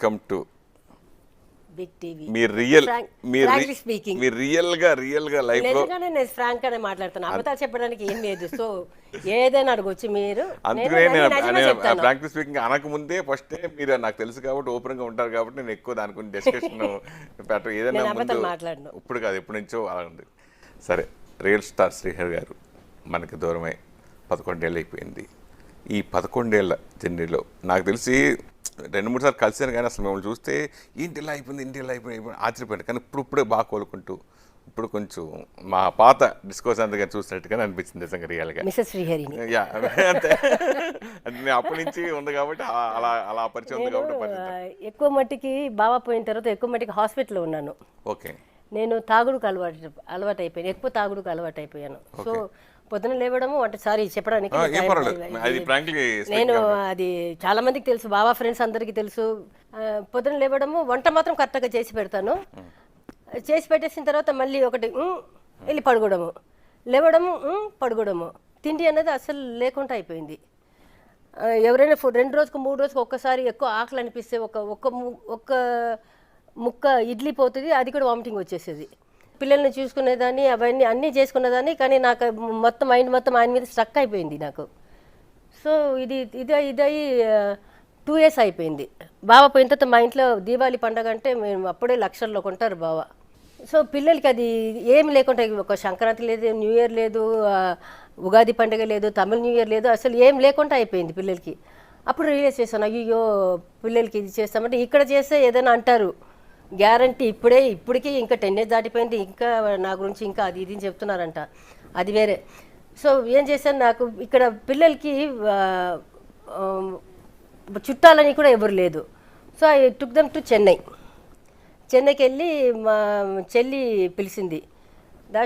Welcome to big TV. మీ real speaking మీ real గా లైఫ్ లో నిజంగానే నేను ఫ్రాంక్ గానే మాట్లాడుతాను. అబద్ధాలు చెప్పడానికి ఏం లేదు. సో ఏదైనా అడగొచ్చు మీరు. అందుకనే నేను ఫ్రాంక్లీ స్పీకింగ్ అనక ముందే ఫస్ట్ మీరు నాకు తెలుసు కాబట్టి ఓపెన్ గా ఉంటారు కాబట్టి నేను ఎక్కువ దాని గురించి డిస్కషన్ పెట్ట ఏదైనా మాట్లాడను. ఇప్పుడు కాదు ఎప్పటి నుంచో అలా ఉంది. సరే, రియల్ స్టార్ శ్రీహరి గారు మనకి దూరమై 11 ఏళ్ళు అయిపోయింది. ఈ 11 ఏళ్ళ జర్నీలో నాకు తెలిసి 2-3 సార్లు కలిసాను, కానీ అసలు మిమ్మల్ని చూస్తే ఇంటి ఇలా అయిపోయింది ఆశ్చర్యపోయాను. కానీ ఇప్పుడే బాగా కోలుకుంటూ ఇప్పుడు కొంచెం మా పాత డిస్కోస్ అంతగా చూసినట్టుగానే అనిపించింది నిజంగా రియల్గా. మిసెస్ శ్రీహరిని అంతే, నేను అప్పటి నుంచి ఉంది కాబట్టి అలా పరిచయం ఉంది కాబట్టి. ఎక్కువ మట్టికి బాబా పోయిన తర్వాత ఎక్కువ మట్టికి హాస్పిటల్లో ఉన్నాను. ఓకే. నేను తాగుడుకు అలవాటు అయిపోయాను. ఎక్కువ తాగుడుకు అలవాటు అయిపోయాను. సో పొద్దున లేవడము అంటే సారీ చెప్పడానికి నేను అది చాలా మందికి తెలుసు, బాబా ఫ్రెండ్స్ అందరికీ తెలుసు. పొద్దున లేవడము వంట మాత్రం కరెక్ట్గా చేసి పెడతాను. చేసి పెట్టేసిన తర్వాత మళ్ళీ ఒకటి వెళ్ళి పడుకోవడము, లేవడము పడుకోవడము, తిండి అనేది అసలు లేకుండా అయిపోయింది. ఎవరైనా 2 రోజుకు 3 రోజుకు ఒక్కసారి ఎక్కువ ఆకలి అనిపిస్తే ఒక్క ముక్క ఇడ్లీ పోతుంది, అది కూడా వామిటింగ్ వచ్చేసేది. పిల్లల్ని చూసుకునేదాన్ని, అవన్నీ అన్నీ చేసుకునేదాన్ని, కానీ నాకు మైండ్ మొత్తం ఆయన మీద స్ట్రక్ అయిపోయింది నాకు. సో ఇది 2 years అయిపోయింది. బావ పోయిన తర్వాత మా ఇంట్లో దీపావళి పండగ అంటే మేము అప్పుడే లక్షల్లో కొంటారు బావ. సో పిల్లలకి అది ఏం లేకుండా, ఒక సంక్రాంతి లేదు, న్యూ ఇయర్ లేదు, ఉగాది పండుగ లేదు, తమిళ న్యూ ఇయర్ లేదు, అసలు ఏం లేకుండా అయిపోయింది పిల్లలకి. అప్పుడు రియలైజ్ చేశాను, అయ్యో పిల్లలకి ఇది చేస్తామంటే ఇక్కడ చేస్తే ఏదైనా అంటారు, గ్యారంటీ ఇప్పటికీ ఇంకా 10 years దాటిపోయింది, ఇంకా నా గురించి ఇంకా అది ఇది చెప్తున్నారంట, అది వేరే. సో ఏం చేశాను, నాకు ఇక్కడ పిల్లలకి చుట్టాలని కూడా ఎవరు లేదు. So I took them to చెన్నైకి వెళ్ళి మా చెల్లి పిలిచింది,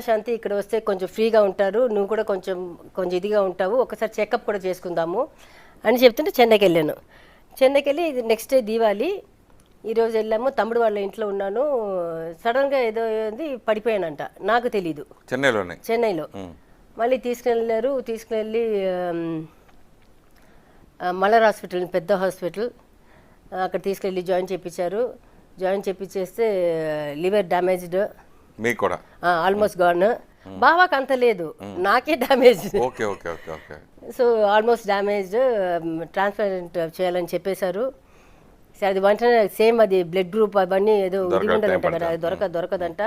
శాంతి ఇక్కడ వస్తే కొంచెం ఫ్రీగా ఉంటారు, నువ్వు కూడా కొంచెం ఇదిగా ఉంటావు, ఒకసారి చెకప్ కూడా చేసుకుందాము అని చెప్తుంటే చెన్నైకి వెళ్ళాను. చెన్నైకి వెళ్ళి ఇది నెక్స్ట్ డే దీవాలి, ఈరోజు వెళ్ళాము, తమ్ముడు వాళ్ళ ఇంట్లో ఉన్నాను, సడన్గా ఏదో పడిపోయానంట, నాకు తెలీదు. చెన్నైలో మళ్ళీ తీసుకువెళ్ళి మలర్ హాస్పిటల్, పెద్ద హాస్పిటల్, అక్కడ తీసుకెళ్ళి జాయిన్ చేపించేస్తే లివర్ డ్యామేజ్డ్, మీకు కూడా ఆల్మోస్ట్ గాన్. బావాకి అంత లేదు, నాకే damage. So almost damaged, transplant చేయాలని చెప్పేశారు. సరే అది వెంటనే సేమ్ అది బ్లడ్ గ్రూప్ అవన్నీ ఏదో ఇది ఉండదంట కదా, అది దొరకదంట.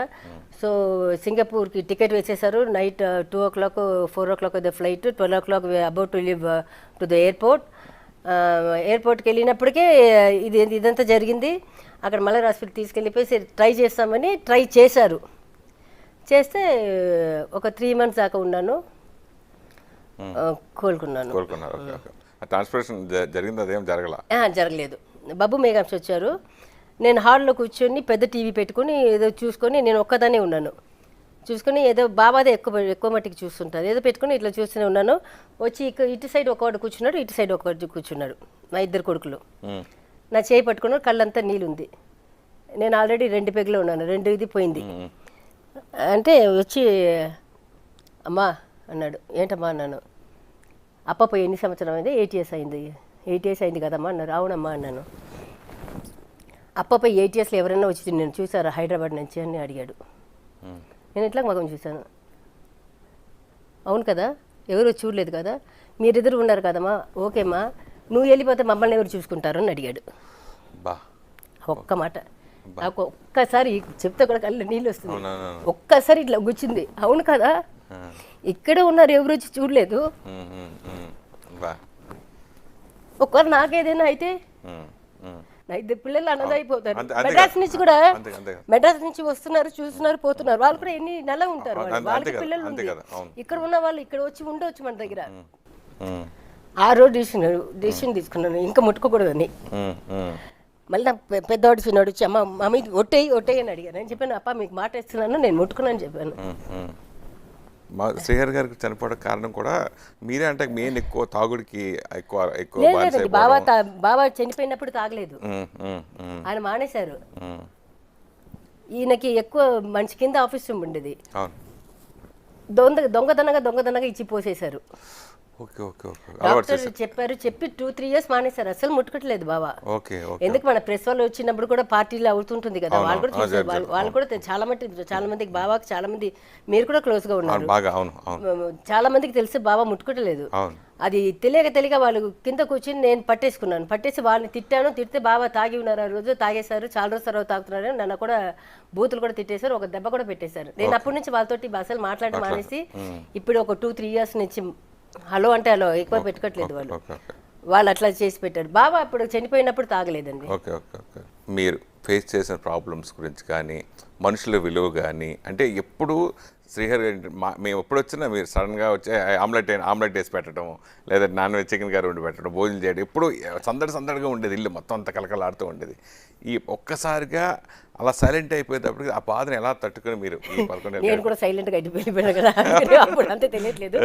సో సింగపూర్కి టికెట్ వేసేసారు. Night 2 o'clock 4 o'clock the flight, 12 o'clock about to live to the ఎయిర్పోర్ట్కి వెళ్ళినప్పటికే ఇదంతా జరిగింది. అక్కడ మలర్ హాస్పిటల్ తీసుకెళ్ళిపోయి ట్రై చేశారు. చేస్తే ఒక 3 months దాకా ఉన్నాను, కోలుకున్నాను. జరగలేదు. బాబు మేఘాంశ వచ్చారు, నేను హాల్లో కూర్చొని పెద్ద టీవీ పెట్టుకుని ఏదో చూసుకొని, నేను ఒక్కదానే ఉన్నాను, చూసుకొని ఏదో బాబాదే ఎక్కువ మట్టికి చూస్తుంటారు, ఏదో పెట్టుకుని ఇట్లా చూస్తూనే ఉన్నాను. వచ్చి ఇటు సైడ్ ఒకవాడు కూర్చున్నాడు, ఇటు సైడ్ ఒకవాడు కూర్చున్నాడు, మా 2 కొడుకులు. నా చేయి పట్టుకున్నాడు, కళ్ళంతా నీళ్ళుంది, నేను ఆల్రెడీ 2 పెగ్లో ఉన్నాను, 2 ఇది పోయింది. అంటే వచ్చి అమ్మా అన్నాడు. ఏంటమ్మా అన్నాను. అప్ప ఎన్ని సంవత్సరం అయింది? 8 years అయింది. 8 years అయింది కదమ్మా అన్నారు. అవునమ్మా అన్నాను. అప్పపై 8 yearsలో ఎవరైనా వచ్చి నేను చూసారా హైదరాబాద్ నుంచి అని అడిగాడు. నేను ఇట్లా మగం చూశాను. అవును కదా, ఎవరు చూడలేదు కదా, మీరిద్దరు ఉన్నారు కదమ్మా, ఓకేమ్మా, నువ్వు వెళ్ళిపోతే మమ్మల్ని ఎవరు చూసుకుంటారు అని అడిగాడు. ఒక్క మాట నాకు ఒక్కసారి చెప్తే కూడా కళ్ళు నీళ్ళు వస్తుంది. ఒక్కసారి ఇట్లా గుచ్చింది. అవును కదా, ఇక్కడే ఉన్నారు, ఎవరు వచ్చి చూడలేదు. ఒక్కరు నాకేదైనా అయితే నా 2 పిల్లలు అన్నది అయిపోతారు. మెడ్రాస్ నుంచి వస్తున్నారు, చూస్తున్నారు, పోతున్నారు. వాళ్ళు కూడా ఎన్ని నెల ఉంటారు, వాళ్ళకి పిల్లలు ఉంది. ఇక్కడ ఉన్న వాళ్ళు ఇక్కడ వచ్చి ఉండవచ్చు మన దగ్గర. ఆ రోజు డిసిషన్ తీసుకున్నాను, ఇంకా ముట్టుకోకూడదని. మళ్ళీ నా పెద్దవాడు చిన్నవాడు వచ్చి అమ్మ మమ్మీ ఒట్టేయి అని అడిగాను. నేను చెప్పాను, అప్ప మీకు మాట ఇస్తున్నాను, నేను ముట్టుకున్నాను చెప్పాను. శ్రీహరి గారికి చనిపోవడం కారణం కూడా మీరే అంటే మెయిన్ ఎక్కువ తాగుడికి ఎక్కువ బాబా చనిపోయినప్పుడు తాగలేదు, ఆయన మానేశారు. ఈయనకి ఎక్కువ మంచి కింద ఆఫీస్ రూమ్ ఉండేది, దొంగతనంగా ఇచ్చి పోసేశారు. ఓకే ఓకే ఓకే డాక్టర్ చెప్పారు, చెప్పి 2-3 ఇయర్స్ మానేశారు, అసలు ముట్టుకట్లేదు బాబా. ఓకే ఓకే ఎందుకు మన ప్రెస్ వాళ్ళు వచ్చినప్పుడు కూడా పార్టీలు అవుతుంటుంది కదా, వాళ్ళు కూడా చూసారు, వాళ్ళు కూడా చాలా మందికి బాబాకి చాలా మంది, మీరు కూడా క్లోజ్ గా ఉన్నారు, బాగా. అవును అవును చాలా మందికి తెలిసి బాబా ముట్టుకోవట్లేదు. అవును అది తెలియక వాళ్ళు కింద కూర్చొని నేను పట్టేసి వాళ్ళని తిడితే బాబా తాగి ఉన్నారు, ఆ రోజు తాగేశారు, చాలా రోజు తర్వాత తాగుతున్నారు, నన్ను కూడా బూతులు కూడా తిట్టేశారు, ఒక దెబ్బ కూడా పెట్టేశారు. నేను అప్పటి నుంచి వాళ్ళతోటి అసలు మాట్లాడడం మానేసి ఇప్పుడు ఒక 2-3 ఇయర్స్ నుంచి హలో అంటే హలో ఎక్కువ పెట్టుకోవట్లేదు. వాళ్ళు అట్లా చేసి పెట్టారు. బాబా అప్పుడు చనిపోయినప్పుడు తాగలేదండి. ఓకే ఓకే ఓకే మీరు ఫేస్ చేసిన ప్రాబ్లమ్స్ గురించి కానీ మనుషుల విలువ కానీ, అంటే ఎప్పుడు శ్రీహరి మేము ఎప్పుడు వచ్చినా మీరు సడన్గా వచ్చి ఆమ్లెట్ వేసి పెట్టడం, లేదా నాన్ వెజ్ చికెన్ కర్రీ వండి పెట్టడం, భోజనం చేయడం, ఎప్పుడు సందడిగా ఉండేది, ఇల్లు మొత్తం అంత కలకలాడుతూ ఉండేది. ఈ ఒక్కసారిగా అలా సైలెంట్ అయిపోయేటప్పుడు ఆ బాధను ఎలా తట్టుకుని మీరు నేను కూడా సైలెంట్గా వెళ్ళిపోయాను కదా, అప్పుడు అంతే తెలియట్లేదు.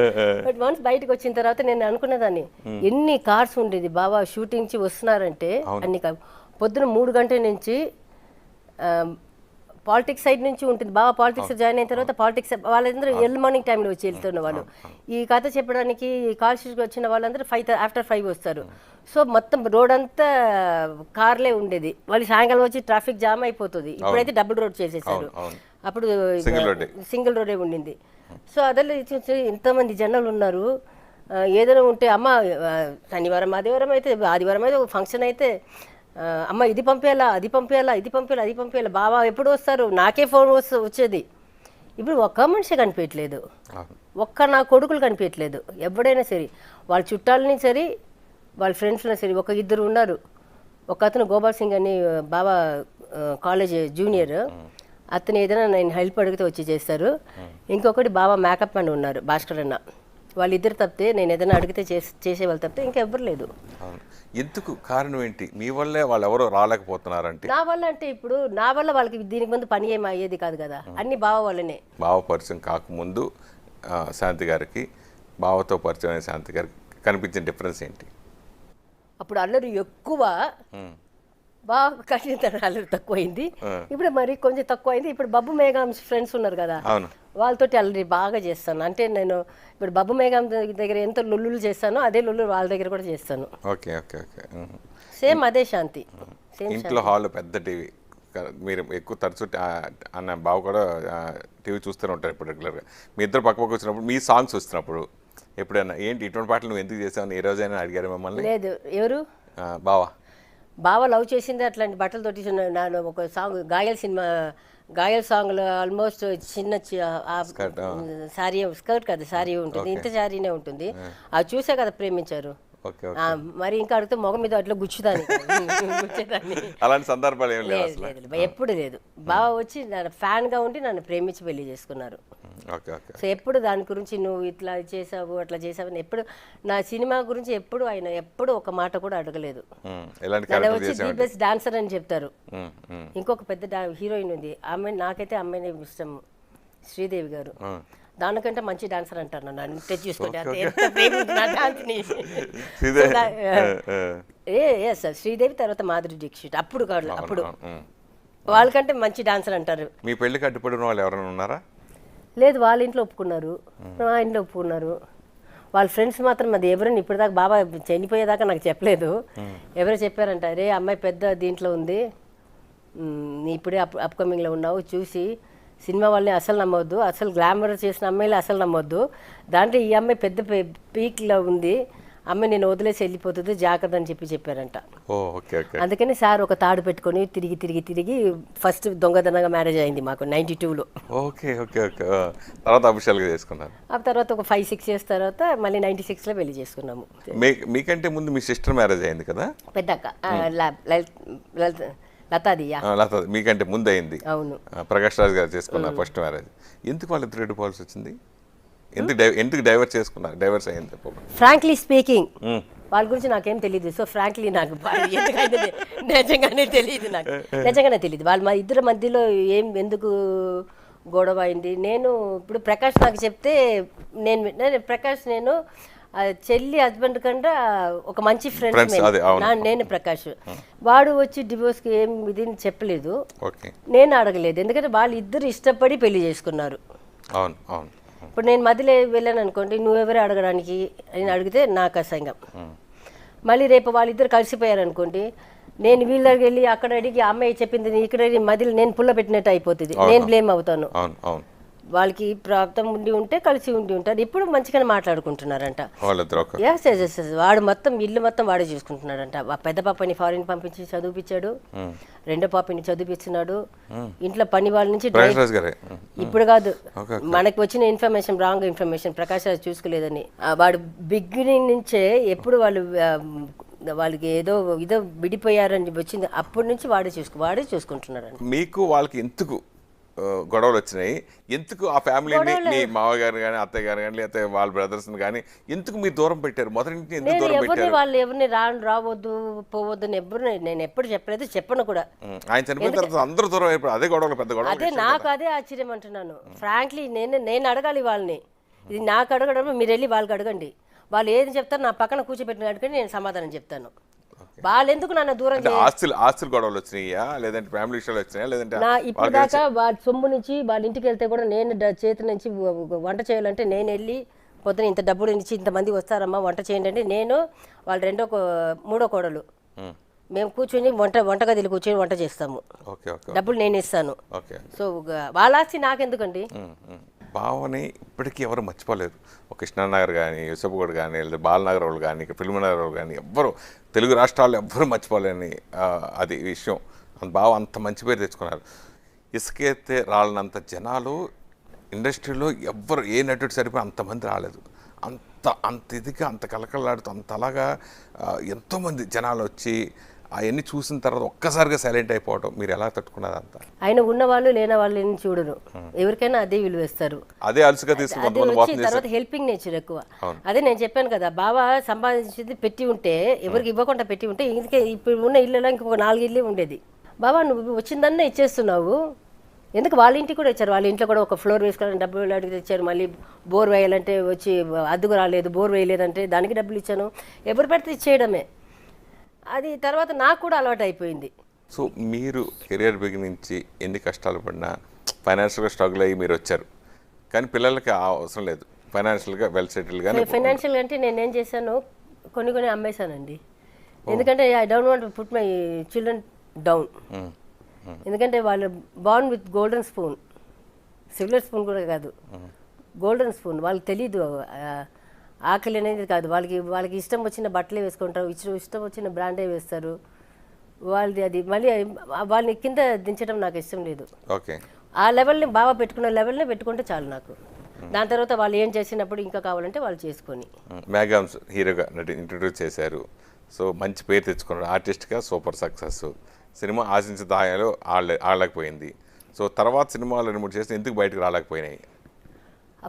బట్ వన్స్ బయటకు వచ్చిన తర్వాత నేను అనుకునేదాన్ని, ఎన్ని కార్స్ ఉండేది బాబా షూటింగ్ నుంచి వస్తున్నారంటే అన్ని పొద్దున 3 గంటల నుంచి పాలిటిక్స్ సైడ్ నుంచి ఉంటుంది. బాగా పాలిటిక్స్ జాయిన్ అయిన తర్వాత పాలిటిక్స్ వాళ్ళందరూ ఎర్లీ మార్నింగ్ టైంలో వచ్చి వెళ్తున్న వాళ్ళు, ఈ కథ చెప్పడానికి కాల్ షీట్కి వచ్చిన వాళ్ళందరూ ఆఫ్టర్ 5 వస్తారు. సో మొత్తం రోడ్ అంతా కార్లే ఉండేది. వాళ్ళు సాయంకాలం వచ్చి ట్రాఫిక్ జామ్ అయిపోతుంది. ఇప్పుడైతే డబుల్ రోడ్ చేసేసారు, అప్పుడు సింగిల్ రోడే ఉండింది. సో అదే చూసి ఇంతమంది జనాలు ఉన్నారు. ఏదైనా ఉంటే అమ్మ శనివారం ఆదివారం అయితే ఫంక్షన్ అయితే అమ్మ ఇది పంపేయాలా అది పంపేయాలా బాబా ఎప్పుడు వస్తారు, నాకే ఫోన్ వచ్చేది. ఇప్పుడు ఒక్క మనిషి కనిపించట్లేదు, నా కొడుకులు కనిపించట్లేదు. ఎవడైనా సరే వాళ్ళ చుట్టాలని సరే వాళ్ళ ఫ్రెండ్స్లో సరే 1-2 ఉన్నారు. ఒక అతను గోపాల్ సింగ్ అని బాబా కాలేజ్ జూనియర్, అతను ఏదైనా నేను హెల్ప్ అడిగితే వచ్చి చేస్తారు. ఇంకొకటి బాబా మేకప్ మ్యాన్ ఉన్నారు భాస్కర్ అన్న, వాళ్ళిద్దరు తప్పితే నేను ఏదైనా అడిగితే చేసేవాళ్ళు తప్పితే ఇంకెవ్వరు లేదు. ఎందుకు కారణం ఏంటి? మీ వల్లే వాళ్ళు ఎవరో రాలేకపోతున్నారంటే? నా వల్ల అంటే ఇప్పుడు నా వల్ల వాళ్ళకి దీనికి ముందు పని ఏమి అయ్యేది కాదు కదా, అన్ని బావ వల్లనే. బావ పరిచయం కాకముందు శాంతి గారికి, బావతో పరిచయం అయిన శాంతి గారికి కనిపించిన డిఫరెన్స్ ఏంటి? అప్పుడు అల్లరి ఎక్కువ, బాగా కఠిన అల్లరి తక్కువైంది. ఇప్పుడు మరి కొంచెం తక్కువైంది. ఇప్పుడు బబ్బు మేఘాం ఫ్రెండ్స్ ఉన్నారు కదా, వాళ్ళతోటి అల్లరి బాగా చేస్తాను. అంటే నేను ఇప్పుడు బబ్బు మేఘాం దగ్గర ఎంత లొల్లులు చేస్తానో అదే లొల్లు వాళ్ళ దగ్గర కూడా చేస్తాను. ఓకే ఓకే ఓకే సేమ్ అదే శాంతి. ఇంట్లో హాల్ పెద్ద టీవీ, మీరు ఎక్కువ తరచు అన్న బావ కూడా టీవీ చూస్తూనే ఉంటారు ఇప్పుడు రెగ్యులర్గా. మీ ఇద్దరు పక్క వచ్చినప్పుడు మీ సాంగ్స్ వస్తున్నప్పుడు ఎప్పుడైనా ఏంటి ఇటువంటి పాటలు నువ్వు ఎందుకు చేసావు ఏ రోజైనా అడిగారు మిమ్మల్ని? లేదు. ఎవరు? బావ లవ్ చేసింది అట్లాంటి బట్టలతోటి. నేను ఒక సాంగ్ గాయల్ సాంగ్లో ఆల్మోస్ట్ చిన్న సారీ, స్కర్ట్ కదా సారీ ఉంటుంది, ఇంత సారీనే ఉంటుంది. అది చూసే కదా ప్రేమించారు. మరి ఇంకా అడిగితే మొగం మీద అట్లా గుచ్చుదాన్ని. అలాంటి సందర్భాలు ఏం లేదు, ఎప్పుడు లేదు. బావ వచ్చి ఫ్యాన్ గా ఉండి నన్ను ప్రేమించి పెళ్లి చేసుకున్నారు. సో ఎప్పుడు దాని గురించి నువ్వు ఇట్లా చేసావు అట్లా చేసావు అని ఎప్పుడు, నా సినిమా గురించి ఎప్పుడు ఆయన ఎప్పుడు ఒక మాట కూడా అడగలేదు. వచ్చి ది బెస్ట్ డాన్సర్ అని చెప్తారు. ఇంకొక పెద్ద హీరోయిన్ ఉంది, నాకైతే అమ్మాయిని ఇష్టం, శ్రీదేవి గారు. దానికంటే మంచి డాన్సర్ అంటారు నన్ను చూసుకుంటే. శ్రీదేవి తర్వాత మాధురి దీక్షిత్ అప్పుడు వాళ్ళకంటే మంచి డాన్సర్ అంటారు. మీ పెళ్లికి అడ్డుపడిన వాళ్ళు ఎవరైనా ఉన్నారా? లేదు, వాళ్ళ ఇంట్లో ఒప్పుకున్నారు, మా ఇంట్లో ఒప్పుకున్నారు. వాళ్ళ ఫ్రెండ్స్ మాత్రం అది ఎవరైనా ఇప్పటిదాకా బాబా చనిపోయేదాకా నాకు చెప్పలేదు. ఎవరో చెప్పారంట, అరే అమ్మాయి పెద్ద దీంట్లో ఉంది, ఇప్పుడే అప్కమింగ్లో ఉన్నావు, చూసి సినిమా వాళ్ళని అసలు నమ్మొద్దు, అసలు గ్లామర్ చేసిన అమ్మాయిలు అసలు నమ్మొద్దు, దాంట్లో ఈ అమ్మాయి పెద్ద పీక్లో ఉంది, అమ్మాయి నేను వదిలేసి వెళ్ళిపోతుంది, జాగ్రత్త అని చెప్పారంట. అందుకని సార్ ఒక తాడు పెట్టుకొని తిరిగి ఫస్ట్ దొంగతనంగా మ్యారేజ్ అయింది మాకు 92లో. ఆ తర్వాత ఒక 5-6 ఇయర్స్ తర్వాత మళ్ళీ 96లో పెళ్లి చేసుకున్నాము. మీకంటే ముందు మీ సిస్టర్ మ్యారేజ్ అయింది కదా, పెద్దక్క లతాది. మీకంటే ముందు అయింది. అవును, ప్రకాష్ రాజ్ గారు చేసుకున్న ఫస్ట్ మ్యారేజ్. ఎందుకు వాళ్ళిద్దరు విడిపోవాల్సి వచ్చింది? ఎందుకు డైవర్స్ అయింది? ఫ్రాంక్లీ స్పీకింగ్ వాళ్ళ గురించి నాకేం తెలియదు. సో ఫ్రాంక్లీ నాకు నిజంగానే తెలియదు వాళ్ళ మా ఇద్దరి మధ్యలో ఎందుకు గొడవ అయింది. నేను ఇప్పుడు ప్రకాష్ నాకు చెప్తే నేను చెల్లి హస్బెండ్ కంటే ఒక మంచి ఫ్రెండ్స్ నేను ప్రకాష్. వాడు వచ్చి డివోర్స్కి ఏం ఇది చెప్పలేదు, నేను అడగలేదు, ఎందుకంటే వాళ్ళు ఇద్దరు ఇష్టపడి పెళ్లి చేసుకున్నారు. ఇప్పుడు నేను మధ్యలో వెళ్ళాను అనుకోండి, నువ్వెవరు అడగడానికి అని అడిగితే నాకు అసహ్యం. మళ్ళీ రేపు వాళ్ళిద్దరు కలిసిపోయారు అనుకోండి, నేను వీళ్ళ దగ్గరికి వెళ్ళి అక్కడ అడిగి అమ్మాయి చెప్పింది ఇక్కడ మధ్యలో నేను పుల్ల పెట్టినట్టు అయిపోతుంది, నేను బ్లేమ్ అవుతాను. వాళ్ళకి ప్రాప్తం ఉండి ఉంటే కలిసి ఉండి ఉంటారు. ఇప్పుడు మంచిగానే మాట్లాడుకుంటున్నారంట. వాడు మొత్తం ఇల్లు మొత్తం వాడే చూసుకుంటున్నాడంట. పెద్ద పాపని ఫారిన్ పంపించి చదివిపించాడు, రెండో పాపని చదివిస్తున్నాడు. ఇంట్లో పని వాళ్ళ నుంచి ఇప్పుడు కాదు, మనకు వచ్చిన information wrong information Prakash Raj చూసుకోలేదని. వాడు బిగినింగ్ నుంచే ఎప్పుడు వాళ్ళకి ఏదో విడిపోయారని వచ్చింది అప్పటి నుంచి వాడే చూసుకుంటున్నాడు. మీకు వాళ్ళకి ఎందుకు గొడవలు వచ్చినాయి? ఎందుకు ఆ ఫ్యామిలీని, మీ మామగారు కానీ అత్తయ్య గారు కానీ లేకపోతే వాళ్ళ బ్రదర్స్ కానీ ఎందుకు మీరు దూరం పెట్టారు? మొదటి నుంచి ఎందుకు దూరం పెట్టారు? వాళ్ళు ఎవరిని రావద్దు పోవద్దు అని నేను ఎప్పుడు చెప్పలేదు, చెప్పను కూడా. ఆయన చనిపోయిన తర్వాత అందరూ దూరం అయిపోయారు. అదే గొడవలు, పెద్ద గొడవ. అదే నాకు అదే ఆశ్చర్యం అంటున్నాను. ఫ్రాంక్లీ నేను అడగాలి వాళ్ళని. ఇది నాకు అడగడం, మీరు వెళ్ళి వాళ్ళకి అడగండి. వాళ్ళు ఏది చెప్తారు నా పక్కన కూర్చోబెట్టిన అడిగి నేను సమాధానం చెప్తాను. వాళ్ళు ఎందుకు నన్ను దూరం ఆస్తులు గొడవలు వచ్చినాయా, లేదంటే ఫ్యామిలీ విషయాలు వచ్చినాయా, లేదంటే ఇప్పుడు దాకా వాళ్ళ సొమ్ము నుంచి వాళ్ళ ఇంటికి వెళ్తే కూడా నేను చేతి నుంచి వంట చేయాలంటే నేను వెళ్ళి పొద్దున ఇంత డబ్బులు ఇచ్చి ఇంతమంది వస్తారమ్మా వంట చేయండి అంటే నేను వాళ్ళ మూడో కోడలు మేము కూర్చొని వంటగదిలో కూర్చొని వంట చేస్తాము. డబ్బులు నేను ఇస్తాను. సో వాళ్ళ ఆస్తి నాకెందుకండి? భావని ఇప్పటికీ ఎవరు మర్చిపోలేరు. ఒక కృష్ణానగర్ కానీ, యూసఫ్గూడ కానీ, లేదా బాలనగర్ వాళ్ళు కానీ, ఫిల్మ్నగర్ వాళ్ళు కానీ ఎవ్వరు తెలుగు రాష్ట్రాల్లో ఎవ్వరూ మర్చిపోలేని అది విషయం. బావ అంత మంచి పేరు తెచ్చుకున్నారు. ఇసుకైతే రాలనంత జనాలు ఇండస్ట్రీలో ఎవ్వరు ఏ నటుడు సరిపోయి అంతమంది రాలేదు. అంత ఇదిగా అంత కలకలాడుతూ అంతలాగా ఎంతోమంది జనాలు వచ్చి అవన్నీ చూసిన తర్వాత ఒక్కసారిగా సైలెంట్ అయిపోవడం మీరు ఎలా తట్టుకున్నారు? అంతా ఆయన ఉన్న వాళ్ళు లేని వాళ్ళని చూడరు, ఎవరికైనా అదే విలువేస్తారు. అదే అలసిగా తర్వాత హెల్పింగ్ నేచర్ ఎక్కువ. అదే నేను చెప్పాను కదా, బాబా సంపాదించేది పెట్టి ఉంటే ఎవరికి ఇవ్వకుండా పెట్టి ఉంటే ఇందుకే ఇప్పుడు ఉన్న ఇళ్ళలో ఇంకొక 4 ఇల్లే ఉండేది. బాబా నువ్వు వచ్చిందన్నా ఇచ్చేస్తున్నావు, ఎందుకు వాళ్ళ ఇంటికి కూడా ఇచ్చారు. వాళ్ళ ఇంట్లో కూడా ఒక ఫ్లోర్ వేసుకోవాలని డబ్బులు అడిగి తెచ్చారు. మళ్ళీ బోర్ వేయాలంటే వచ్చి అద్దుకు రాలేదు, బోర్ వేయలేదంటే దానికి డబ్బులు ఇచ్చాను. ఎవరు పెడితే ఇచ్చేయడమే. అది తర్వాత నాకు కూడా అలవాటు అయిపోయింది. సో మీరు కెరియర్ బిగినింగ్ నుంచి ఎన్ని కష్టాలు పడినా ఫైనాన్షియల్గా స్ట్రగుల్ అయ్యి మీరు వచ్చారు, కానీ పిల్లలకి అవసరం లేదు, ఫైనాన్షియల్గా వెల్ సెటిల్గా. ఫైనాన్షియల్గా అంటే నేనేం చేశాను, కొన్ని అమ్మేశానండి. ఎందుకంటే I don't want to put my children down. ఎందుకంటే వాళ్ళు born with golden spoon, silver spoon కూడా కాదు, గోల్డెన్ స్పూన్. వాళ్ళకి తెలీదు ఆకలి అనేది కాదు. వాళ్ళకి ఇష్టం వచ్చిన బట్టలే వేసుకుంటారు, ఇష్టం వచ్చిన బ్రాండే వేస్తారు. వాళ్ళది అది మళ్ళీ వాళ్ళని కింద దించడం నాకు ఇష్టం లేదు. ఆ లెవెల్ని బాగా పెట్టుకున్న లెవెల్ని పెట్టుకుంటే చాలు నాకు. దాని తర్వాత వాళ్ళు ఏం చేసినప్పుడు ఇంకా కావాలంటే వాళ్ళు చేసుకొని. మెగామ్స్ హీరోగా ఇంట్రడ్యూస్ చేశారు. సో మంచి పేరు తెచ్చుకున్నారు, ఆర్టిస్ట్గా సూపర్ సక్సెస్. సినిమా ఆశించిన దాయాలో ఆడలేకపోయింది. సో తర్వాత సినిమాలు 2-3 చేసి ఎందుకు బయటకు రాలేకపోయినాయి?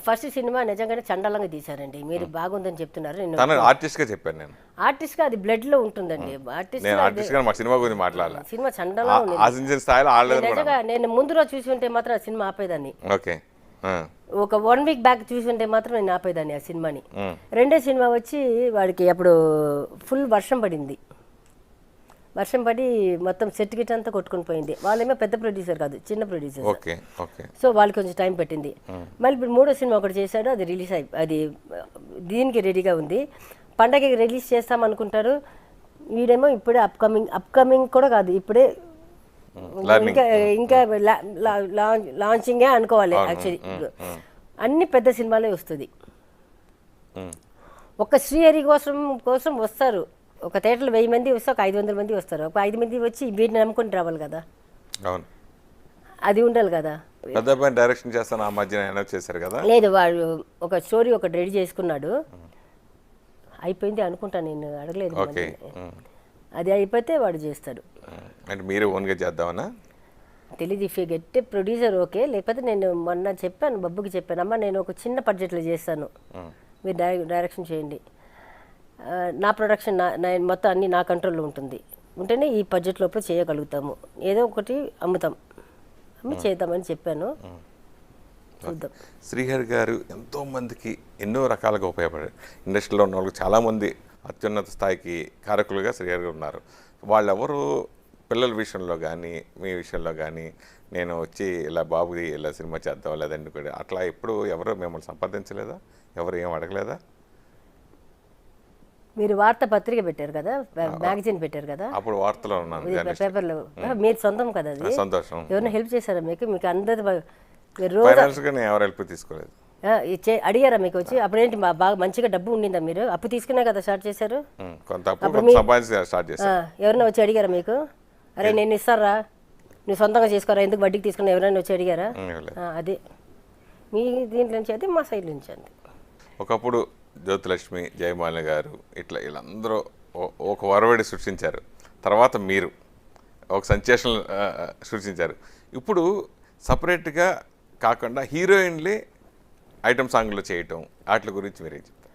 ఫస్ట్ సినిమా నిజంగానే చండాలంగా తీశారండి. మీరు బాగుందని చెప్తున్నారు. నేను ఆర్టిస్ట్గా చెప్పాను. నేను ఆర్టిస్ట్గా అది బ్లడ్లో ఉంటుందండి. సినిమా చండాలంగా ఉంది. నిజంగా నేను ముందు రోజు చూసి ఉంటే మాత్రం ఆ సినిమా ఆపేదాన్ని. ఒక 1 వీక్ బ్యాక్ చూసి ఉంటే మాత్రం నేను ఆపేదాన్ని ఆ సినిమాని. రెండో సినిమా వచ్చి వాడికి అప్పుడు ఫుల్ వర్షం పడింది. వర్షం పడి మొత్తం సెట్ గిట్ అంతా కొట్టుకుని పోయింది. వాళ్ళేమో పెద్ద ప్రొడ్యూసర్ కాదు, చిన్న ప్రొడ్యూసర్. సో వాళ్ళకి కొంచెం టైం పెట్టింది. మళ్ళీ ఇప్పుడు 3వ సినిమా ఒకటి చేశాడు, అది రిలీజ్ అది దీనికి రెడీగా ఉంది. పండగకి రిలీజ్ చేస్తామనుకుంటారు. వీడేమో ఇప్పుడే అప్కమింగ్ కూడా కాదు, ఇప్పుడే ఇంకా లాంచింగే అనుకోవాలి. యాక్చువల్లీ అన్ని పెద్ద సినిమాలే వస్తుంది. ఒక శ్రీహరి కోసం వస్తారు. ఒక థియేటర్లో 1000 మంది వస్తే ఒక 500 మంది వస్తారు. ఒక 5 మంది వచ్చి వీటిని నమ్ముకొని రావాలి కదా, అది ఉండాలి కదా. డైరెక్షన్ చేస్తాను ఆ మధ్యన చేశారు కదా. లేదు, వాడు ఒక స్టోరీ ఒకటి రెడీ చేసుకున్నాడు, అయిపోయింది అనుకుంటా, నేను అడగలేదు. అది అయిపోతే వాడు చేస్తాడు. అంటే మీరు ఓన్గా చేద్దామన్నా తెలీదు. If you get producer okay, లేకపోతే నేను మొన్న చెప్పాను, బబ్బుకి చెప్పాను, అమ్మ నేను ఒక చిన్న బడ్జెట్లో చేస్తాను, మీరు డైరెక్షన్ చేయండి, నా ప్రొడక్షన్ మొత్తం అన్నీ నా కంట్రోల్లో ఉంటేనే ఈ బడ్జెట్ లోపల చేయగలుగుతాము, ఏదో ఒకటి అమ్మి చేద్దామని చెప్పాను. చూద్దాం. శ్రీహరి గారు ఎంతోమందికి ఎన్నో రకాలుగా ఉపయోగపడారు. ఇండస్ట్రీలో ఉన్న వాళ్ళకి చాలామంది అత్యున్నత స్థాయికి కారకులుగా శ్రీహరి గారు ఉన్నారు. వాళ్ళెవరు పిల్లల విషయంలో కానీ మీ విషయంలో కానీ నేను వచ్చి ఇలా బాబుది ఇలా సినిమా చేద్దాం లేదండి కూడా అట్లా ఎప్పుడు ఎవరు మిమ్మల్ని సంపాదించలేదా? ఎవరు ఏం అడగలేదా? మీరు వార్తా పత్రిక పెట్టారు కదా, మ్యాగజైన్ పెట్టారు కదా, అప్పుడు వార్తలో ఉన్నాను, పేపర్లో. మీరు సొంతం కదా అది. సంతోషం. ఎవరైనా హెల్ప్ చేశారా మీకు? మీకు అందరి రోజు ఫైనాన్స్గా నేను ఎవరు హెల్ప్ తీసుకోలేదు. అడిగారా మీకు వచ్చి? అప్పుడేంటి బాగా మంచిగా డబ్బు ఉండిందా? మీరు అప్పు తీసుకునే కదా స్టార్ట్ చేశారు? కొంత అప్పు సంపాదించి స్టార్ట్ చేశారు. ఎవరైనా వచ్చి అడిగారా మీకు, అరే నేను ఇస్తారా నువ్వు సొంతంగా చేసుకోరా, ఎందుకు వడ్డీకి తీసుకున్నా, ఎవరైనా వచ్చి అడిగారా? అదే మీ దీంట్లో నుంచి అయితే మా సైడ్ నుంచి అంతే. ఒకప్పుడు జ్యోతిలక్ష్మి, జయమాలిని గారు ఇట్లా వీళ్ళందరూ ఒక వరవడి సృష్టించారు. తర్వాత మీరు ఒక సెన్సేషన్ సృష్టించారు. ఇప్పుడు సపరేట్గా కాకుండా హీరోయిన్లే ఐటమ్ సాంగ్లో చేయటం వాటి గురించి మీరేం చెప్తారు?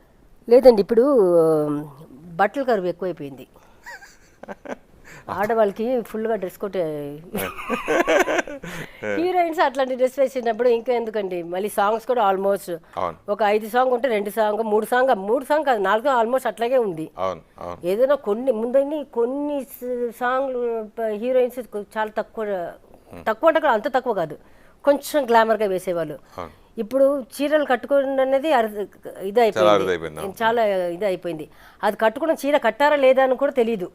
లేదండి, ఇప్పుడు బట్టల కరువు ఎక్కువైపోయింది. ఆడవాళ్ళకి ఫుల్గా డ్రెస్ కోట్, హీరోయిన్స్ అట్లాంటి డ్రెస్ వేసినప్పుడు ఇంకా ఎందుకండి, మళ్ళీ సాంగ్స్ కూడా ఆల్మోస్ట్ ఒక 5 సాంగ్ ఉంటే 2 సాంగ్ 3 సాంగ్ కాదు 4 ఆల్మోస్ట్ అట్లాగే ఉంది. ఏదైనా కొన్ని సాంగ్లు హీరోయిన్స్ చాలా తక్కువ అంటే కూడా అంత తక్కువ కాదు, కొంచెం గ్లామర్గా వేసేవాళ్ళు. ఇప్పుడు చీరలు కట్టుకోవడం అనేది ఇది అయిపోయింది, చాలా ఇది అయిపోయింది. అది కట్టుకున్న చీర కట్టారా లేదా అని కూడా తెలీదు,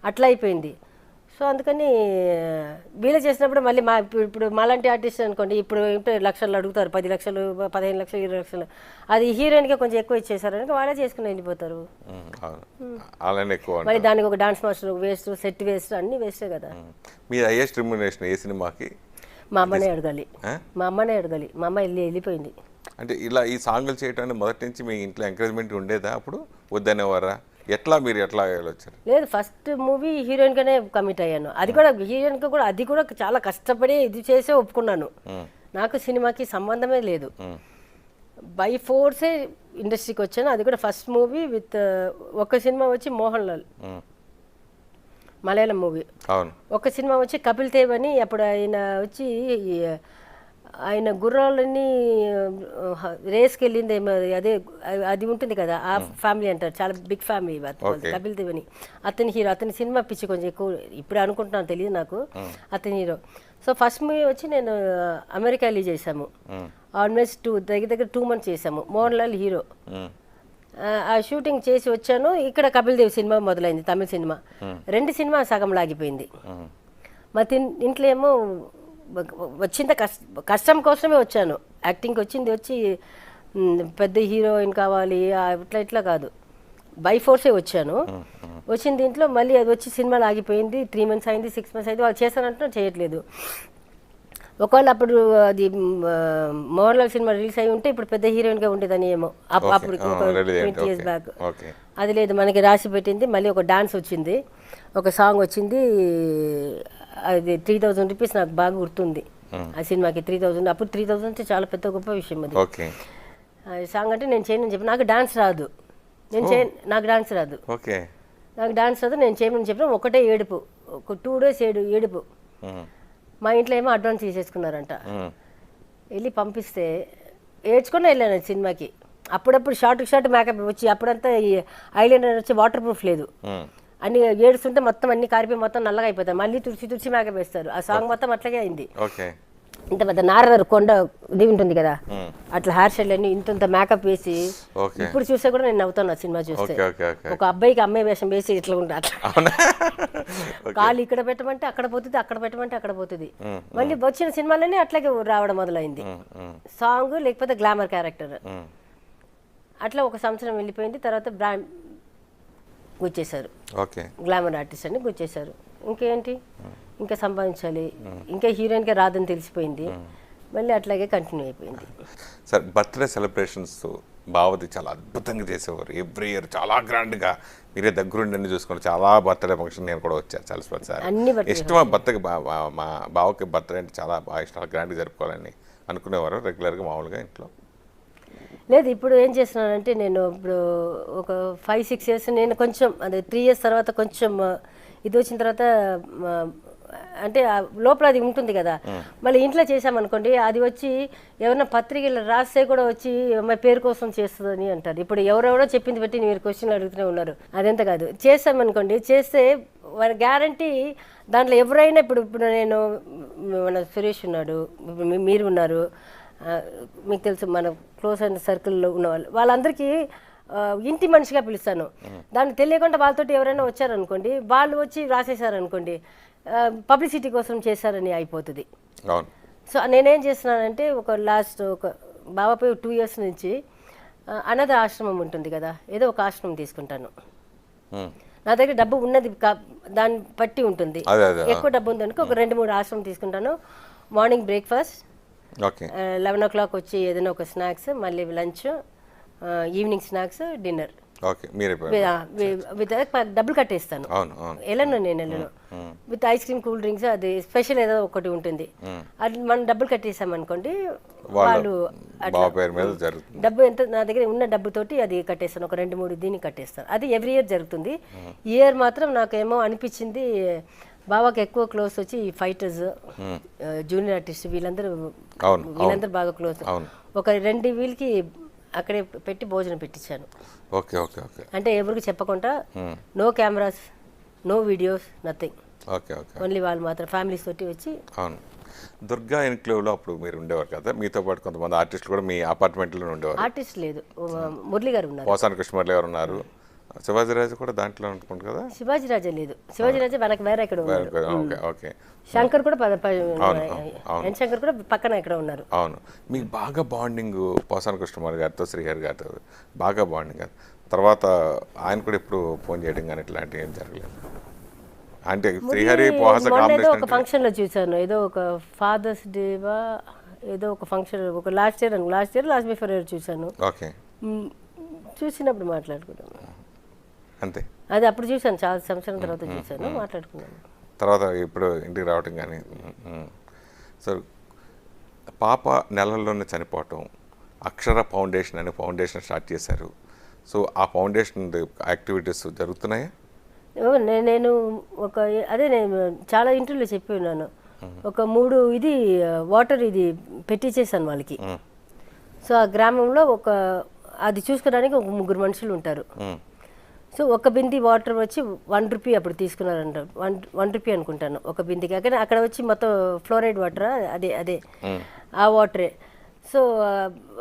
అట్లా అయిపోయింది. సో అందుకని వీళ్ళు చేసినప్పుడు మళ్ళీ ఇప్పుడు మాలాంటి ఆర్టిస్ట్ అనుకోండి, ఇప్పుడు ఏంటో లక్షలు అడుగుతారు, 10 లక్షలు 15 లక్షలు 20 లక్షలు. అది హీరోయిన్గా కొంచెం ఎక్కువ ఇచ్చేసారు, వాళ్ళే చేసుకుని వెళ్ళిపోతారు. మరి దానికి ఒక dance master waste, set waste, అన్ని వేస్టే కదా. మీ హైయెస్ట్ రెమ్యునరేషన్ ఏ సినిమాకి? మా అమ్మనే అడగాలి, మా అమ్మ వెళ్ళిపోయింది. అంటే ఇలా ఈ సాంగులు చేయడానికి మొదటి నుంచి మీ ఇంట్లో ఎంకరేజ్మెంట్ ఉండేదా? అప్పుడు వద్దనేవారా? ఎట్లా మీరు ఎట్లా వచ్చారు? లేదు, ఫస్ట్ మూవీ హీరోయిన్గానే కమిట్ అయ్యాను. అది కూడా హీరోయిన్గా కూడా అది కూడా చాలా కష్టపడి ఇది చేసే ఒప్పుకున్నాను. నాకు సినిమాకి సంబంధమే లేదు, బై ఫోర్సే ఇండస్ట్రీకి వచ్చాను. అది కూడా ఫస్ట్ మూవీ విత్ ఒక సినిమా వచ్చి మోహన్ లాల్, మలయాళం మూవీ. ఒక సినిమా వచ్చి కపిల్ దేవ్ అని, అప్పుడు ఆయన గుర్రాలన్నీ రేస్కి వెళ్ళింది, అదే అది ఉంటుంది కదా, ఆ ఫ్యామిలీ అంటారు, చాలా బిగ్ ఫ్యామిలీ కపిల్ దేవ్ అని. అతని హీరో, అతని సినిమా పిచ్చి కొంచెం ఎక్కువ, ఇప్పుడు అనుకుంటున్నాను తెలియదు నాకు, అతని హీరో. సో ఫస్ట్ మూవీ వచ్చి నేను అమెరికా వెళ్ళి చేసాము, ఆల్మోస్ట్ దగ్గర 2 months చేసాము. మోహన్ లాల్ హీరో. ఆ షూటింగ్ చేసి వచ్చాను, ఇక్కడ కపిల్ దేవ్ సినిమా మొదలైంది, తమిళ సినిమా. 2 సినిమా సగం లాగిపోయింది. మా ఇంట్లో ఏమో వచ్చింది కష్టం కోసమే వచ్చాను, యాక్టింగ్కి వచ్చి పెద్ద హీరోయిన్ కావాలి ఇట్లా కాదు, బై ఫోర్సే వచ్చాను. వచ్చిన దీంట్లో మళ్ళీ అది వచ్చి సినిమాలు ఆగిపోయింది. 3 months అయింది, 6 months అయింది, వాళ్ళు చేస్తానంటున్నా చేయట్లేదు. ఒకవేళ అప్పుడు అది మోహన్ లాల్ సినిమా రిలీజ్ అయి ఉంటే ఇప్పుడు పెద్ద హీరోయిన్గా ఉండేదని ఏమో, అప్పుడు 20 years బ్యాక్. అది లేదు, మనకి రాసి పెట్టింది. మళ్ళీ ఒక డాన్స్ వచ్చింది, ఒక సాంగ్ వచ్చింది, అది 3000 rupees నాకు బాగా గుర్తుంది. ఆ సినిమాకి 3000, అప్పుడు 3000 అంటే చాలా పెద్ద గొప్ప విషయం అది. సాంగ్ అంటే నేను చేయనని చెప్పి, నాకు డాన్స్ రాదు, నాకు డాన్స్ రాదు, నేను చేయమని చెప్పిన ఒకటే ఏడుపు, ఒక 2 days ఏడుపు. మా ఇంట్లో ఏమో అడ్వాన్స్ తీసేసుకున్నారంట, వెళ్ళి పంపిస్తే ఏడ్చుకొని వెళ్ళాను సినిమాకి. అప్పుడప్పుడు షార్ట్ మేకప్ వచ్చి, అప్పుడంతా ఐలైనర్ వచ్చి వాటర్ ప్రూఫ్ లేదు, అన్ని ఏడుస్తుంటే మొత్తం అన్ని కారిపోయి మొత్తం నల్లగా అయిపోతాయి, మళ్ళీ తుడిచి మేకప్ వేస్తారు. ఆ సాంగ్ మొత్తం అట్లాగే అయింది. ఇంత పెద్ద నారదర్ కొండ ఇది ఉంటుంది కదా, అట్లా హెయిర్ స్టైల్ అన్ని ఇంత మేకప్ వేసి, ఇప్పుడు చూస్తే కూడా నేను నవ్వుతాను ఆ సినిమా చూస్తే. ఒక అబ్బాయికి అమ్మాయి వేషం వేసి ఇట్లా ఉంటుంది, అట్లా కాలు ఇక్కడ పెట్టమంటే అక్కడ పోతుంది, అక్కడ పెట్టమంటే అక్కడ పోతుంది. మళ్ళీ వచ్చిన సినిమాలన్నీ అట్లాగే రావడం మొదలైంది, సాంగ్ లేకపోతే గ్లామర్ క్యారెక్టర్. అట్లా 1 సంవత్సరం వెళ్ళిపోయింది. తర్వాత బ్రాండ్ గుచ్చేశారు, గ్లామర్ ఆర్టిస్ట్ అని గుచ్చేశారు. ఇంకేంటి, ఇంకా సంపాదించాలి, ఇంకా హీరోయిన్గా రాదని తెలిసిపోయింది, మళ్ళీ అట్లాగే కంటిన్యూ అయిపోయింది. సార్, బర్త్డే సెలబ్రేషన్స్ బావది చాలా అద్భుతంగా చేసేవారు. ఎవ్రీ ఇయర్ చాలా గ్రాండ్గా మీరే దగ్గరుండి చూసుకుని చాలా బర్త్డే ఫంక్షన్ నేను కూడా వచ్చాను చాలాసారి. ఇష్టమా బర్త్డేకి? మా బావకి బర్త్డే అంటే చాలా బాగా ఇష్టం, గ్రాండ్గా జరుపుకోవాలని అనుకునేవారు రెగ్యులర్గా మామూలుగా ఇంట్లో? లేదు, ఇప్పుడు ఏం చేస్తున్నానంటే, నేను ఇప్పుడు ఒక 5-6 years నేను కొంచెం అదే 3 years తర్వాత కొంచెం ఇది వచ్చిన తర్వాత అంటే లోపల అది ఉంటుంది కదా, మళ్ళీ ఇంట్లో చేసామనుకోండి అది వచ్చి ఎవరైనా పత్రికలు రాస్తే కూడా వచ్చి మా పేరు కోసం చేస్తుందని అంటారు. ఇప్పుడు ఎవరెవరో చెప్పింది బట్టి మీరు క్వశ్చన్లు అడుగుతూనే ఉన్నారు. అదెంత కాదు, చేస్తామనుకోండి, చేస్తే వాళ్ళ గ్యారంటీ దాంట్లో ఎవరైనా ఇప్పుడు నేను మన సురేష్ ఉన్నాడు, మీరు ఉన్నారు, మీకు తెలుసు మన క్లోజ్ అండ్ సర్కిల్లో ఉన్న వాళ్ళందరికీ ఇంటి మనిషిగా పిలుస్తాను. దాన్ని తెలియకుండా వాళ్ళతోటి ఎవరైనా వచ్చారనుకోండి, వాళ్ళు వచ్చి రాసేసారనుకోండి, పబ్లిసిటీ కోసం చేశారని అయిపోతుంది. సో నేనేం చేస్తున్నానంటే ఒక బాబాపై 2 years నుంచి అనాథ ఆశ్రమం ఉంటుంది కదా, ఏదో ఒక ఆశ్రమం తీసుకుంటాను. నా దగ్గర డబ్బు ఉన్నది దాన్ని బట్టి ఉంటుంది. ఎక్కువ డబ్బు ఉందనుకో ఒక 2-3 ఆశ్రమం తీసుకుంటాను. మార్నింగ్ బ్రేక్ఫాస్ట్, 11 o'clock వచ్చి ఏదైనా ఒక స్నాక్స్, మళ్ళీ లంచ్, ఈవినింగ్ స్నాక్స్, డిన్నర్. డబ్బులు కట్టేస్తాను, వెళ్ళను, నేను వెళ్ళను. With ice cream, cool drinks, అది స్పెషల్ ఏదో ఒకటి ఉంటుంది. అది మనం డబ్బులు కట్టేసామనుకోండి, వాళ్ళు డబ్బు ఎంత నా దగ్గర ఉన్న డబ్బుతోటి అది కట్టేస్తాను. ఒక 2-3 దీనికి కట్టేస్తాను. అది ఎవ్రీ ఇయర్ జరుగుతుంది. ఈ ఇయర్ మాత్రం నాకేమో అనిపించింది, బాబాకి ఎక్కువ క్లోజ్ వచ్చి ఫైటర్స్, జూనియర్ ఆర్టిస్ట్, వీళ్ళందరూ బాగా క్లోజ్. ఒక 2 వీళ్ళకి అక్కడే పెట్టి భోజనం పెట్టించాను. Okay okay okay. అంటే ఎవరికి చెప్పకుండా, no cameras, no videos, nothing. Okay okay. Only వాళ్ళు మాత్రం ఫ్యామిలీస్ తోటి వచ్చి. అవును. దుర్గా ఎన్క్లేవ్లో అప్పుడు మీరు ఉండేవారు కదా, మీతో పాటు కొంతమంది ఆర్టిస్టులు కూడా మీ అపార్ట్మెంట్లో ఉండేవారు. ఆర్టిస్ట్ లేదు, మురళి గారు ఉన్నారు, పోసాని కృష్ణమురళి గారు ఉన్నారు, శివాజీరాజు కూడా దాంట్లో అనుకుంటు కదా. శివాజీరాజే లేదు, శివాజీరాజు మనకు వేరే ఎక్కడ ఉన్నారు. Okay okay. శంకర్ కూడా ఎన్ శంకర్ కూడా పక్కన ఎక్కడ ఉన్నారు. అవును. మీకు బాగా బాండింగ్ పోసాని కృష్ణమురళి గారితో, శ్రీహరి గారితో బాగా బాండింగ్. తర్వాత ఆయన కూడా ఎప్పుడు ఫోన్ చేయడం కానీ ఇట్లాంటివి ఏం జరగలేదు. అంటే శ్రీహరి పోహాస కాంబినేషన్ ఒక ఫంక్షన్ లో చూసాను, ఏదో ఒక ఫాదర్స్ డేవా ఏదో ఒక ఫంక్షన్, ఒక లాస్ట్ ఇయర్ బిఫోర్ ఇయర్ చూసాను. ఓకే. చూసినప్పుడు మాట్లాడుకున్నాను అంతే. అది అప్పుడు చూసాను, చాలా సంవత్సరం తర్వాత చూసాను, మాట్లాడుకున్నాను. తర్వాత ఇప్పుడు ఇంటికి రావటం కానీ. సో పాప నెలల్లోనే చనిపోవటం, అక్షర ఫౌండేషన్ అనే ఫౌండేషన్ స్టార్ట్ చేశారు. సో ఆ ఫౌండేషన్ యాక్టివిటీస్ జరుగుతున్నాయా? నేను నేను చాలా ఇంటర్వ్యూలో చెప్పి ఉన్నాను. ఒక 3 వాటర్ పెట్టించేసాను వాళ్ళకి. సో ఆ గ్రామంలో అది చూసుకోవడానికి ఒక 3 మనుషులు ఉంటారు. సో ఒక బింది వాటర్ వచ్చి 1 రూపీ అప్పుడు తీసుకున్నారంట, 1 రూపీ అనుకుంటాను ఒక బిందికి. అక్కడ వచ్చి మొత్తం ఫ్లోరైడ్ వాటర్, అదే ఆ వాటరే. సో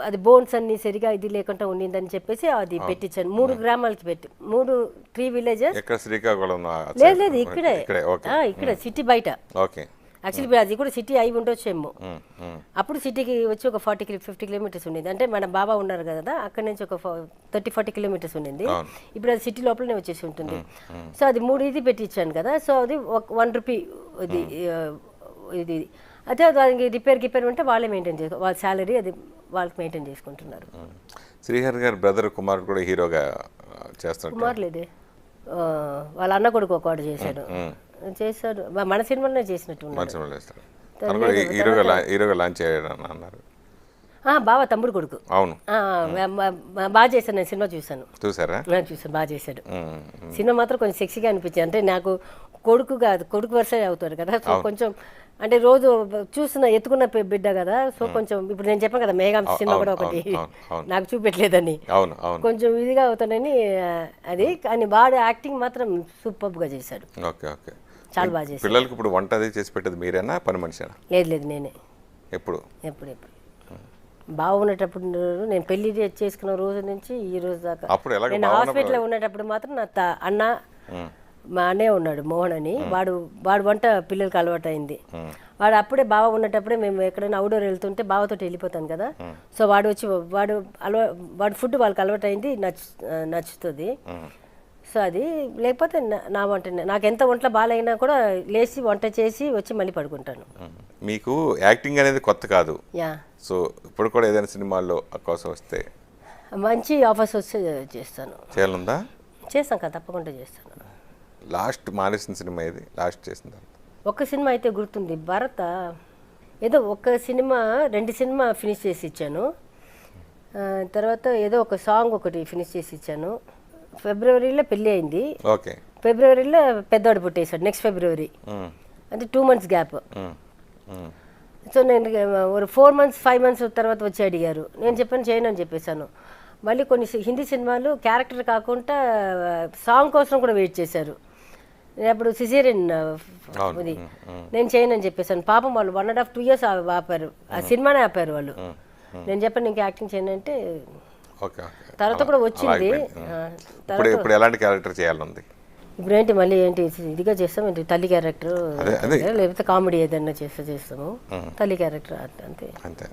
అది బోన్స్ అన్ని సరిగా ఇది లేకుండా ఉండిందని చెప్పేసి అది పెట్టించాను. 3 గ్రామాలకి పెట్టి 3 విలేజెస్. లేదు ఇక్కడ సిటీ బయట. యాక్చువల్లీ అది కూడా సిటీ అయి ఉండొచ్చేమో. అప్పుడు సిటీకి వచ్చి ఒక 40-50 kilometers ఉండేది. అంటే మన బాబా ఉన్నారు కదా, అక్కడ నుంచి ఒక 30-40 kilometers ఉండింది. ఇప్పుడు అది సిటీ లోపలనే వచ్చేసి ఉంటుంది. సో అది 3 పెట్టించాను కదా. సో అది 1 రూపీ ఇది అదే దానికి రిపేర్ ఉంటే వాళ్ళే మెయింటైన్ చేసుకో, వాళ్ళ శాలరీ అది వాళ్ళకి మెయింటైన్ చేసుకుంటున్నారు. శ్రీహరి గారి బ్రదర్ కుమార్ కూడా హీరోగా చేస్తారు. కుమార్ లేదే, వాళ్ళ అన్న కొడుకు ఒకవాడు చేశాడు. మన సినిమాలోనే చేసినట్టు బాబా తమ్ముడు కొడుకు. అవును, బాగా చేశాను, నేను సినిమా చూసాను. చూసాను, బాగా చేశాడు. సినిమా మాత్రం కొంచెం సెక్సీగా అనిపించింది. అంటే నాకు కొడుకు వరుస అవుతాడు కదా, సో కొంచెం అంటే రోజు చూస్తున్న ఎత్తుకున్న బిడ్డ కదా, సో కొంచెం ఇప్పుడు నేను చెప్పాను కదా మేఘం సినిమా కూడా ఒకటి నాకు చూపెట్టలేదని, కొంచెం ఇదిగా అవుతాడని అది. కానీ వాడు యాక్టింగ్ మాత్రం సూపర్ గా చేశాడు. చాలా బాగా చేశాడు. పిల్లలకి ఇప్పుడు వంట అది చేసి పెట్టేది మీరేనా, పని మనిషినా? లేదు నేనే. ఎప్పుడు బాగున్నటప్పుడు, నేను పెళ్లి చేసుకున్న రోజు నుంచి ఈ రోజు దాకా, నేను హాస్పిటల్లో ఉన్నటప్పుడు మాత్రం నా అన్న, మా అన్నయ్య ఉన్నాడు మోహన్ అని, వాడు వంట పిల్లలకి అలవాటు అయింది. వాడు అప్పుడే బావ ఉన్నటప్పుడే మేము ఎక్కడైనా అవుట్డోర్ వెళ్తుంటే బావతో వెళ్ళిపోతాను కదా, సో వాడు వచ్చి వాడు ఫుడ్ వాళ్ళకి అలవాటు అయింది, నచ్చుతుంది. సో అది లేకపోతే నా వంట, నాకు ఎంత వంటలో బాగాలైనా కూడా లేచి వంట చేసి వచ్చి మళ్ళీ పడుకుంటాను. మీకు యాక్టింగ్ అనేది కొత్త కాదు. సో ఇప్పుడు కూడా ఏదైనా సినిమాల్లో అవకాశం వస్తే, మంచి ఆఫర్స్ వస్తే చేస్తాను. చేయాలందా? చేస్తాను కదా, తప్పకుండా చేస్తాను. లాస్ట్ మానేసిన సినిమా ఏది? లాస్ట్ చేసింది ఒక్క సినిమా అయితే గుర్తుంది, భరత ఏదో ఒక సినిమా, 2 సినిమా ఫినిష్ చేసి ఇచ్చాను. తర్వాత ఏదో ఒక సాంగ్ ఒకటి ఫినిష్ చేసి ఇచ్చాను. ఫిబ్రవరిలో పెళ్ళి అయింది. ఫిబ్రవరిలో పెద్దవాడు పుట్టేశాడు, నెక్స్ట్ ఫిబ్రవరి. అంటే 2 months గ్యాప్. సో నేను ఒక 4 months 5 months తర్వాత వచ్చి అడిగారు. నేను చెప్పాను చేయను అని చెప్పేశాను. మళ్ళీ కొన్ని హిందీ సినిమాలు క్యారెక్టర్ కాకుండా సాంగ్ కోసం కూడా వెయిట్ చేశారు. నేను అప్పుడు సిజేరియన్ ఇది నేను చేయను అని చెప్పేశాను. పాపం వాళ్ళు 1.5 2 years ఆపారు, ఆ సినిమానే ఆపారు వాళ్ళు. నేను చెప్పాను ఇంకా యాక్టింగ్ చేయను అంటే తర్వాత కూడా వచ్చింది. ఇప్పుడు ఎలాంటి క్యారెక్టర్ చేయాలంది? ఇప్పుడు ఏంటి మళ్ళీ ఏంటి ఇదిగా చేస్తాం ఏంటి, తల్లి క్యారెక్టర్ లేకపోతే కామెడీ ఏదైనా చేస్తాము, తల్లి క్యారెక్టర్ అంతే. అంతే.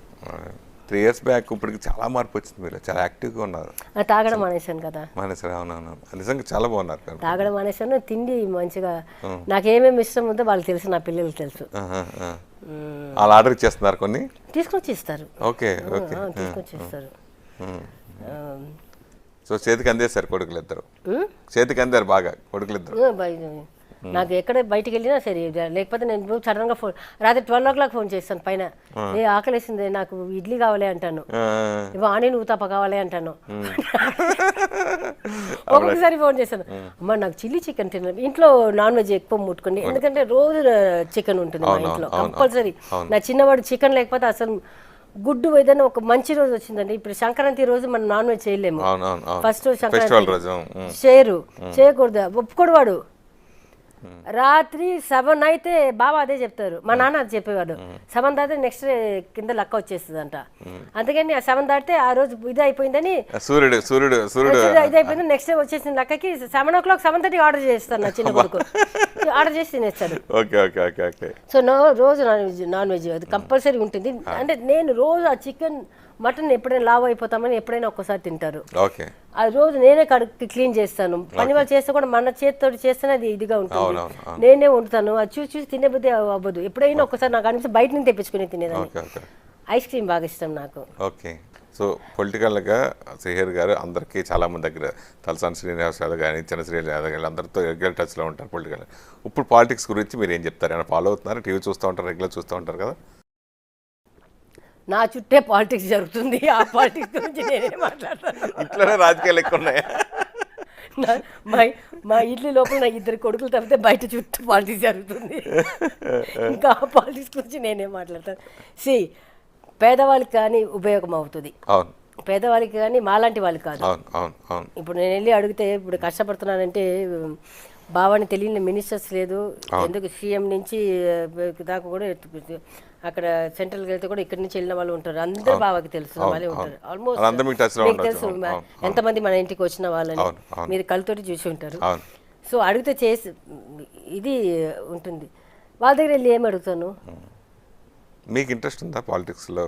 3 years బ్యాక్ ఇప్పటికి చాలా మార్పు వచ్చింది, మీరు చాలా యాక్టివ్గా ఉన్నారు. తాగడం మానేశాను కదా. మానేసారు? అవునవును, నిజంగా చాలా బాగున్నారు. తాగడం మానేశాను, తిండి మంచిగా నాకేమేమి ఇష్టం ఉందో వాళ్ళకి తెలుసు, నా పిల్లలకి తెలుసు. వాళ్ళు ఆర్డర్ ఇచ్చేస్తున్నారు, కొన్ని తీసుకొచ్చి ఇస్తారు. ఓకే ఓకే, తీసుకొచ్చి ఇస్తారు. సో చేతికి అందేశారు కొడుకులు ఇద్దరు, చేతికి అందారు బాగా కొడుకులు ఇద్దరు. నాకు ఎక్కడ బయటికి వెళ్ళినా సరే, లేకపోతే నేను సడన్గా ఫోన్ రాత్రి 12 o'clock ఫోన్ చేస్తాను పైన, ఏ ఆకలేసింది నాకు ఇడ్లీ కావాలి అంటాను, ఇవ్వ ఆనియన్ ఊతప్ప కావాలి అంటాను. ఒక్కొక్కసారి ఫోన్ చేస్తాను, అమ్మ నాకు చిల్లీ చికెన్ తిన్నాను. ఇంట్లో నాన్ వెజ్ ఎక్కువ ముట్టుకోండి, ఎందుకంటే రోజు చికెన్ ఉంటుంది మా ఇంట్లో కంపల్సరీ. నా చిన్నవాడు చికెన్ లేకపోతే అసలు గుడ్డు ఏదైనా ఒక మంచి రోజు వచ్చిందండి. ఇప్పుడు సంక్రాంతి రోజు మనం నాన్ వెజ్ చేయలేము, ఫస్ట్ సంక్రాంతి చేయకూడదు, ఒప్పుకోడు వాడు. రాత్రి 7 అయితే బాబా అదే చెప్తారు, మా నాన్న అది చెప్పేవాడు, 7 దాటితే నెక్స్ట్ డే కింద లెక్క వచ్చేస్తుంది అంట. అందుకని ఆ 7 దాటితే ఆ రోజు ఇది అయిపోయిందని, సూర్యుడు ఇది అయిపోయింది నెక్స్ట్ డే వచ్చేసిన లెక్కకి 7 o'clock 7:30 ఆర్డర్ చేస్తాను. నా చిన్న కొడుకు ఆర్డర్ చేసి తినేస్తాడు. సో రోజు నాన్ వెజ్ అది కంపల్సరీ ఉంటుంది. అంటే నేను రోజు ఆ చికెన్ మటన్ ఎప్పుడైనా లావ్ అయిపోతామని ఎప్పుడైనా ఒక్కసారి తింటారు. ఆ రోజు నేనే కడుక్కి క్లీన్ చేస్తాను. పని వాళ్ళు చేస్తే కూడా మన చేతితో చేస్తేనే అది ఇదిగా ఉంటుంది. నేనే వండుతాను, అది చూసి తినే బుద్ధి అవ్వదు. ఎప్పుడైనా ఒక్కసారి నాకు అనిపిస్తే బయట నుంచి తెప్పించుకుని తినేదాన్ని. ఐస్ క్రీమ్ బాగా ఇష్టం నాకు. ఓకే. సో పొలిటికల్గా శ్రీహరి గారు అందరికీ చాలామంది దగ్గర తలసాని శ్రీనివాస్ యాదవ్ కానీ చంద్రశ్రీ యాదవ్ కానీ అందరితో రెగ్యులర్ టచ్లో ఉంటారు పొలిటికల్. ఇప్పుడు పాలిటిక్స్ గురించి మీరు ఏం చెప్తారు? ఏమైనా ఫాలో అవుతున్నారు? టీవీ చూస్తూ ఉంటారు, రెగ్యులర్ చూస్తూ ఉంటారు కదా. నా చుట్టే పాలిటిక్స్ జరుగుతుంది, ఆ పాలిటిక్స్ గురించి నేనే మాట్లాడతాను. ఇంట్లోనే రాజకీయాలు ఎక్కువ ఉన్నాయా? మా ఇల్లు లోపల నా 2 కొడుకులు తప్పితే బయట చుట్టూ పాలిటిక్స్ జరుగుతుంది. ఇంకా ఆ పాలిటిక్స్ గురించి నేనే మాట్లాడతాను. పేదవాళ్ళకి కానీ ఉపయోగం అవుతుంది, పేదవాళ్ళకి కానీ మాలాంటి వాళ్ళకి కాదు. ఇప్పుడు నేను వెళ్ళి అడిగితే, ఇప్పుడు కష్టపడుతున్నానంటే బావాని తెలియని మినిస్టర్స్ లేదు, ఎందుకు సీఎం నుంచి దాకా కూడా అక్కడ సెంట్రల్కి వెళ్తే కూడా ఇక్కడి నుంచి వెళ్ళిన వాళ్ళు ఉంటారు, అందరు బావాకి తెలుసు వాళ్ళే ఉంటారు. ఆల్మోస్ట్ మీకు తెలుసు ఎంతమంది మన ఇంటికి వచ్చిన వాళ్ళని మీరు కళ్ళతోటి చూసి ఉంటారు. సో అడిగితే చేసి ఇది ఉంటుంది. వాళ్ళ దగ్గర వెళ్ళి ఏమి అడుగుతాను? మీకు ఇంట్రెస్ట్ ఉందా పాలిటిక్స్లో?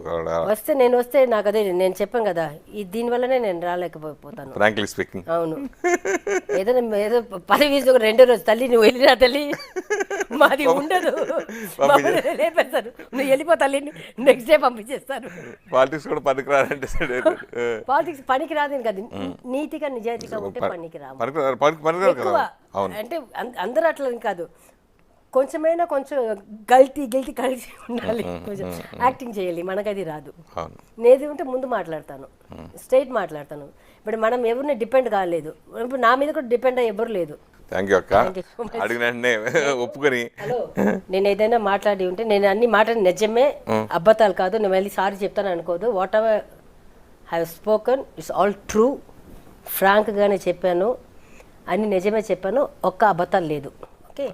వస్తే నాకు అదే నేను చెప్పాను కదా, దీనివల్లనే నేను రాలేకపోతాను ఫ్రాంక్లీ స్పీకింగ్. అవును, ఏదో పదవి 2 రోజు తల్లి నువ్వు వెళ్ళినా తల్లి మాది ఉండదు, లేపేస్తారు, నువ్వు వెళ్ళిపో తల్లి, నెక్స్ట్ డే పంపించేస్తారు. పాలిటిక్స్ కూడా పనికిరాదంటే పాలిటిక్స్ పనికి రాదని కాదు, నీతిగా నిజాయితీగా ఉంటే పనికి రాదు. అంటే అందరూ అట్లా కాదు, కొంచెమైనా కొంచెం గల్తీ కలిసి ఉండాలి, కొంచెం యాక్టింగ్ చేయాలి, మనకు అది రాదు. నేది ఉంటే ముందు మాట్లాడతాను, స్ట్రైట్ మాట్లాడతాను. ఇప్పుడు మనం ఎవరిని డిపెండ్ కాలేదు, ఇప్పుడు నా మీద కూడా డిపెండ్ అయ్యి ఎవరు లేదు. ఒప్పుకొని నేను ఏదైనా మాట్లాడి ఉంటే, నేను అన్ని మాట్లాడి నిజమే, అబద్ధాలు కాదు, నేను మళ్ళీ సారీ చెప్తాను అనుకోదు. Whatever have spoken it's all true, ఫ్రాంక్గానే చెప్పాను, అన్ని నిజమే చెప్పాను, ఒక్క అబద్ధాలు లేదు. ఓకే.